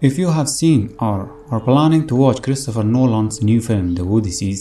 If you have seen or are planning to watch Christopher Nolan's new film, The Odyssey,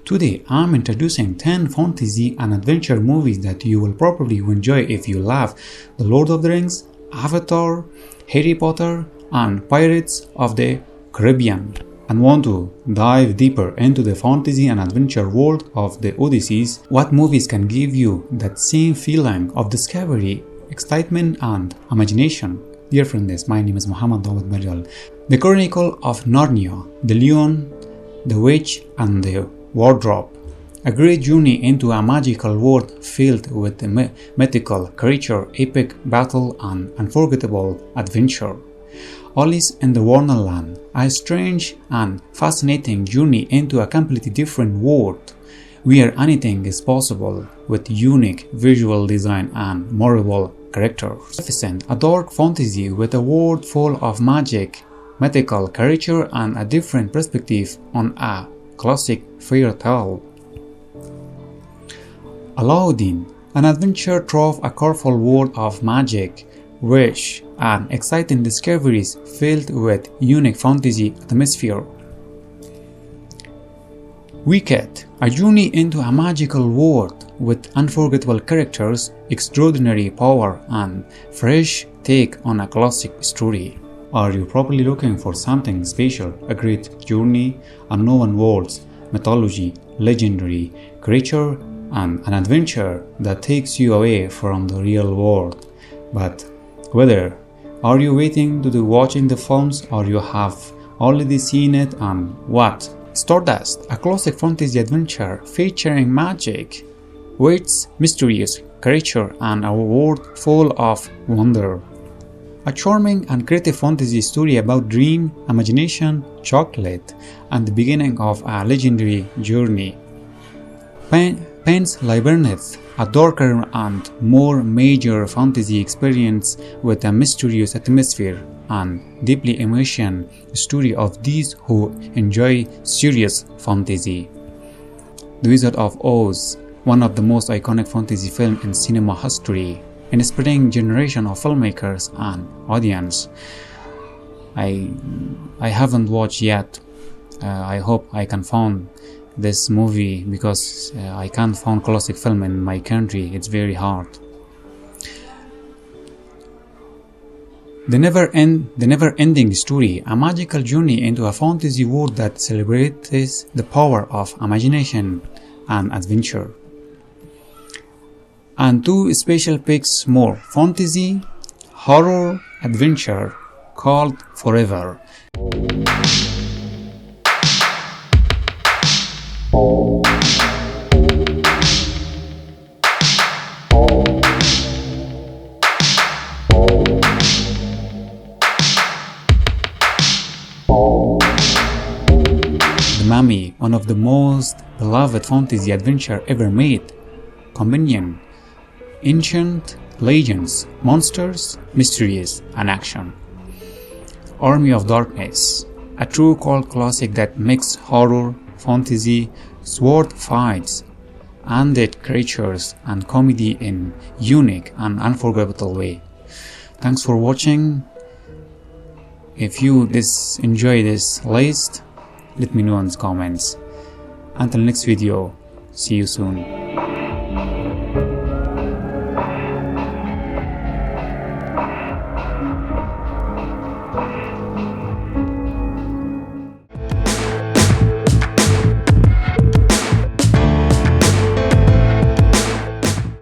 today I'm introducing 10 fantasy and adventure movies that you will probably enjoy if you love The Lord of the Rings, Avatar, Harry Potter, and Pirates of the Caribbean, and want to dive deeper into the fantasy and adventure world of The Odyssey. What movies can give you that same feeling of discovery, excitement, and imagination? Dear friends, my name is Muhammad Dawud Barjal. The Chronicle of Narnia, The Lion, the Witch, and the Wardrobe. A great journey into a magical world filled with mythical creature, epic battle, and unforgettable adventure. Alice in the Wonderland, a strange and fascinating journey into a completely different world, where anything is possible with unique visual design and memorable characters. Maleficent, a dark fantasy with a world full of magic, mythical creature, and a different perspective on a classic fairy tale. Aladdin, an adventure through a colorful world of magic, wish, and exciting discoveries filled with unique fantasy atmosphere. Wicked, a journey into a magical world with unforgettable characters, extraordinary power, and fresh take on a classic story. Are you probably looking for something special, a great journey, unknown worlds, mythology, legendary creature, and an adventure that takes you away from the real world? But whether are you waiting to watching the films or you have already seen it, and what? Stardust, a classic fantasy adventure featuring magic, wits, mysterious creature, and a world full of wonder. A charming and creative fantasy story about dream, imagination, chocolate, and the beginning of a legendary journey. Pan's Labyrinth, a darker and more major fantasy experience with a mysterious atmosphere and deeply emotional story of those who enjoy serious fantasy. The Wizard of Oz, one of the most iconic fantasy films in cinema history, inspiring generation of filmmakers and audience. I haven't watched yet. I hope I can find this movie because I can't find classic film in my country. It's very hard. The never-ending story, a magical journey into a fantasy world that celebrates the power of imagination and adventure. And two special picks more: fantasy, horror, adventure, called Forever. The Mummy, one of the most beloved fantasy adventure ever made, combining ancient legends, monsters, mysteries, and action. Army of Darkness, a true cult classic that mixes horror, fantasy, sword fights, undead creatures, and comedy in unique and unforgettable way. Thanks for watching. If you enjoy this list, let me know in the comments. Until next video, see you soon.